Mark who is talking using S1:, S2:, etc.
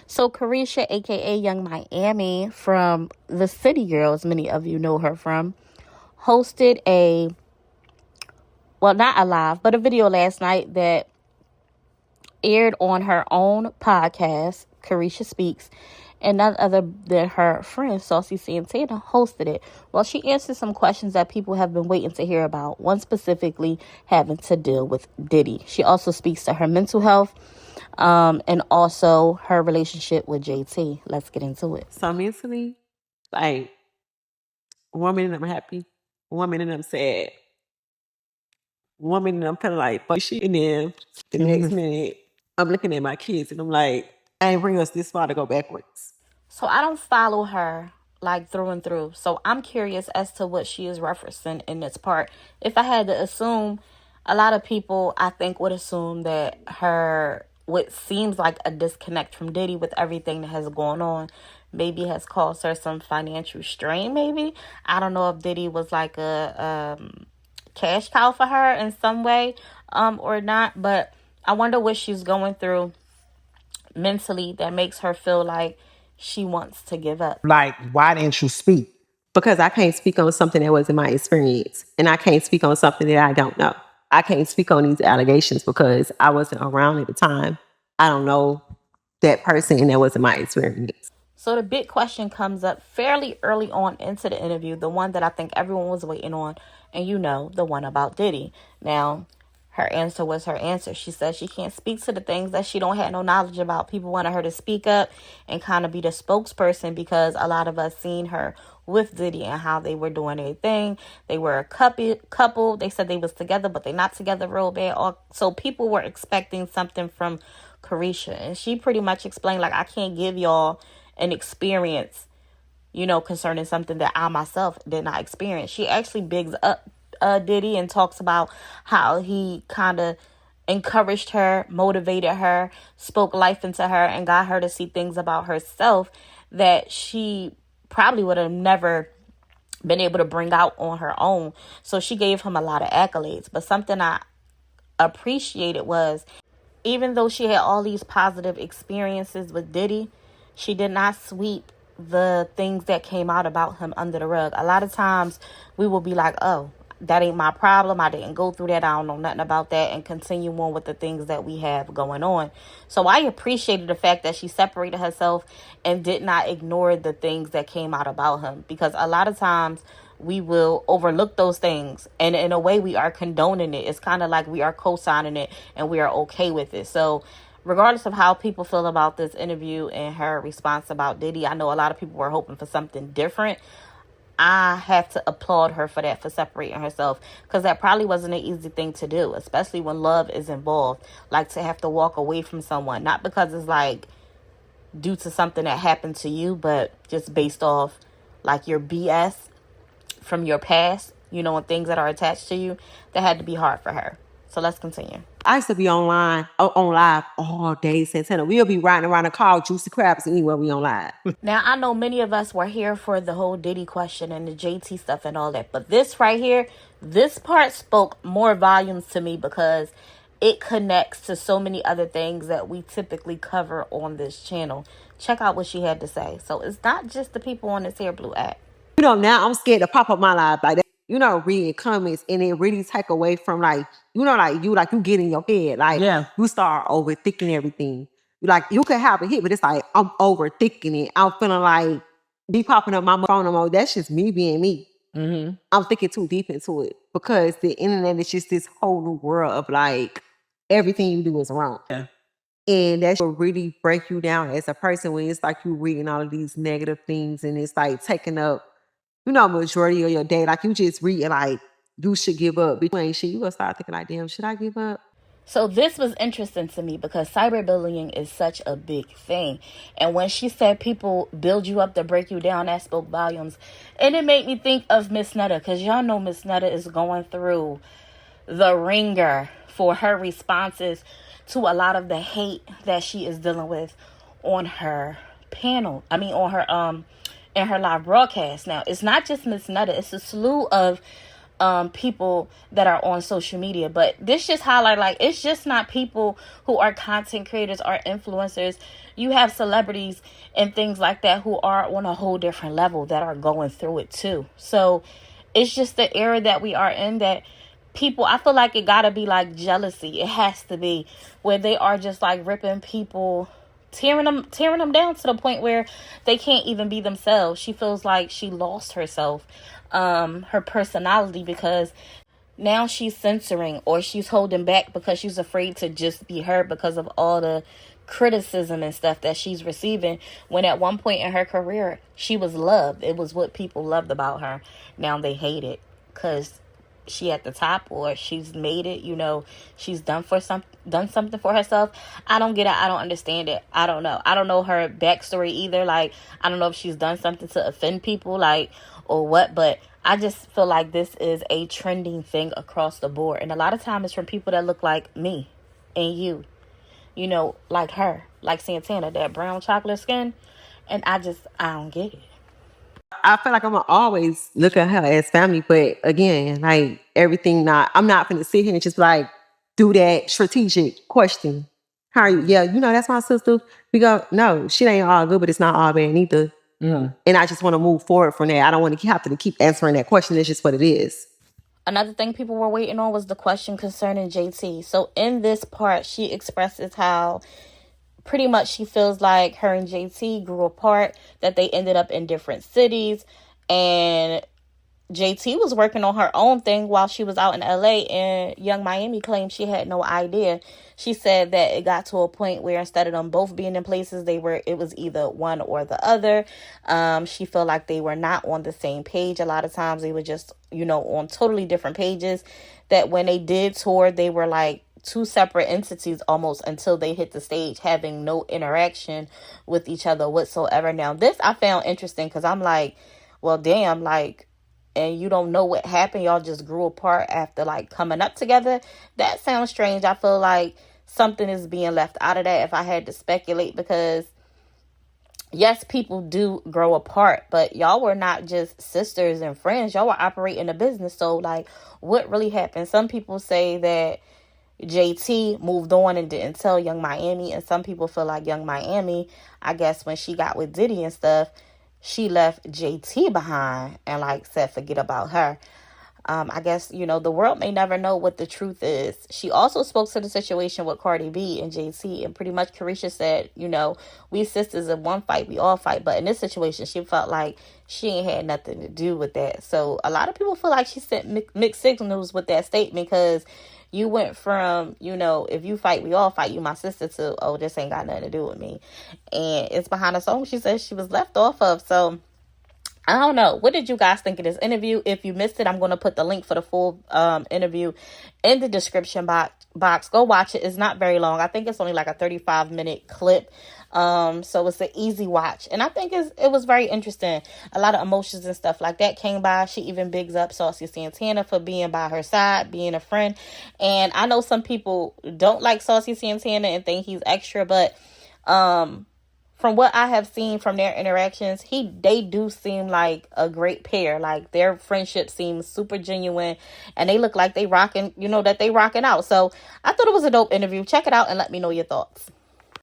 S1: So Caresha, aka Young Miami from the City Girls, many of you know her from, hosted not a live, but a video last night that aired on her own podcast, Caresha Speaks, and none other than her friend, Saucy Santana, hosted it. Well, she answered some questions that people have been waiting to hear about, one specifically having to deal with Diddy. She also speaks to her mental health, and also her relationship with JT. Let's get into it.
S2: So mentally, like 1 minute I'm happy, 1 minute I'm sad, 1 minute I'm feeling like fuck shit, and then the next minute I'm looking at my kids and I'm like, I ain't bring us this far to go backwards.
S1: So I don't follow her like through and through. So I'm curious as to what she is referencing in this part. If I had to assume, a lot of people I think would assume that what seems like a disconnect from Diddy with everything that has gone on maybe has caused her some financial strain. Maybe I don't know if Diddy was like a cash cow for her in some way or not, but I wonder what she's going through mentally that makes her feel like she wants to give up.
S3: Like, why didn't you speak?
S2: Because I can't speak on something that wasn't my experience, and I can't speak on something that I don't know. I can't speak on these allegations because I wasn't around at the time. I don't know that person, and that wasn't my experience.
S1: So the big question comes up fairly early on into the interview, the one that I think everyone was waiting on, and the one about Diddy. Now, her answer was her answer. She said she can't speak to the things that she don't have no knowledge about. People wanted her to speak up and kind of be the spokesperson because a lot of us seen her with Diddy and how they were doing their thing. They were a couple. They said they was together, but they not together real bad. So people were expecting something from Caresha, and she pretty much explained like, I can't give y'all an experience, concerning something that I myself did not experience. She actually bigs up Diddy and talks about how he kind of encouraged her, motivated her, spoke life into her, and got her to see things about herself that she probably would have never been able to bring out on her own. So she gave him a lot of accolades. But something I appreciated was, even though she had all these positive experiences with Diddy, she did not sweep the things that came out about him under the rug. A lot of times we will be like, oh, that ain't my problem. I didn't go through that. I don't know nothing about that, and continue on with the things that we have going on. So I appreciated the fact that she separated herself and did not ignore the things that came out about him, because a lot of times we will overlook those things, and in a way we are condoning it. It's kind of like we are co-signing it and we are okay with it. So regardless of how people feel about this interview and her response about Diddy, I know a lot of people were hoping for something different. I have to applaud her for that, for separating herself, because that probably wasn't an easy thing to do, especially when love is involved. Like, to have to walk away from someone, not because it's like due to something that happened to you, but just based off like your BS from your past, and things that are attached to you. That had to be hard for her. So let's continue.
S2: I used to be on live all day, Santana. We'll be riding around the car, juicy crabs anywhere we on live.
S1: Now, I know many of us were here for the whole Diddy question and the JT stuff and all that, but this right here, this part spoke more volumes to me because it connects to so many other things that we typically cover on this channel. Check out what she had to say. So it's not just the people on this here Blue app.
S2: Now I'm scared to pop up my live like that. Reading comments, and it really take away from you get in your head. Like, you start overthinking everything. You could have a hit, but it's like, I'm overthinking it. I'm feeling like be popping up my phone. That's just me being me. Mm-hmm. I'm thinking too deep into it because the internet is just this whole new world of like, everything you do is wrong. Yeah. And that will really break you down as a person when it's like you reading all of these negative things and it's like taking up, majority of your day. Like, you just reading like, you should give up. But you ain't shit. You gonna start thinking like, damn, should I give up?
S1: So this was interesting to me because cyberbullying is such a big thing. And when she said people build you up to break you down, that spoke volumes. And it made me think of Miss Netta, because y'all know Miss Netta is going through the ringer for her responses to a lot of the hate that she is dealing with on her panel. I mean, on her in her live broadcast. Now, it's not just Miss Netta. It's a slew of people that are on social media. But this just highlight, like, it's just not people who are content creators or influencers. You have celebrities and things like that who are on a whole different level that are going through it too. So it's just the era that we are in, that people, I feel like it gotta be like jealousy. It has to be, where they are just like ripping people, tearing them down to the point where they can't even be themselves. She feels like she lost herself, her personality, because now she's censoring or she's holding back because she's afraid to just be her because of all the criticism and stuff that she's receiving, when at one point in her career she was loved. It was what people loved about her. Now they hate it because she at the top, or she's made it, she's done something for herself. I don't get it. I don't understand it. I don't know her backstory either. Like, I don't know if she's done something to offend people, like, or what, but I just feel like this is a trending thing across the board, and a lot of times it's from people that look like me and you, like her, like Santana, that brown chocolate skin, and I don't get it.
S2: I feel like I'm gonna always look at her as family, but again, like, I'm not gonna sit here and just like do that strategic question. How are you? Yeah, that's my sister. We go, no, shit ain't all good, but it's not all bad either. And I just want to move forward from that. I don't want to have to keep answering that question. It's just what it is.
S1: Another thing people were waiting on was the question concerning JT. So in this part, she expresses how pretty much she feels like her and JT grew apart, that they ended up in different cities, and JT was working on her own thing while she was out in LA, and Young Miami claimed she had no idea. She said that it got to a point where instead of them both being in places, it was either one or the other. She felt like they were not on the same page. A lot of times they were just, on totally different pages, that when they did tour, they were like two separate entities almost until they hit the stage, having no interaction with each other whatsoever. Now, this I found interesting because I'm like, well, damn, like, and you don't know what happened. Y'all just grew apart after like coming up together. That sounds strange. I feel like something is being left out of that if I had to speculate, because yes, people do grow apart, but y'all were not just sisters and friends. Y'all were operating a business. So like, what really happened? Some people say that JT moved on and didn't tell Young Miami, and some people feel like Young Miami, I guess when she got with Diddy and stuff, she left JT behind and like said forget about her. I guess, the world may never know what the truth is. She also spoke to the situation with Cardi B and JT, and pretty much Caresha said, we sisters, in one fight, we all fight. But in this situation, she felt like she ain't had nothing to do with that. So a lot of people feel like she sent mixed signals with that statement, because you went from, if you fight, we all fight, you my sister, to, oh, this ain't got nothing to do with me. And it's behind a song she says she was left off of. So I don't know. What did you guys think of this interview? If you missed it, I'm going to put the link for the full interview in the description box. Go watch it. It's not very long. I think it's only like a 35-minute clip. So it's an easy watch. And I think it was very interesting. A lot of emotions and stuff like that came by. She even bigs up Saucy Santana for being by her side, being a friend. And I know some people don't like Saucy Santana and think he's extra, but from what I have seen from their interactions, they do seem like a great pair. Like, their friendship seems super genuine, and they look like they rocking, that they rocking out. So I thought it was a dope interview. Check it out and let me know your thoughts.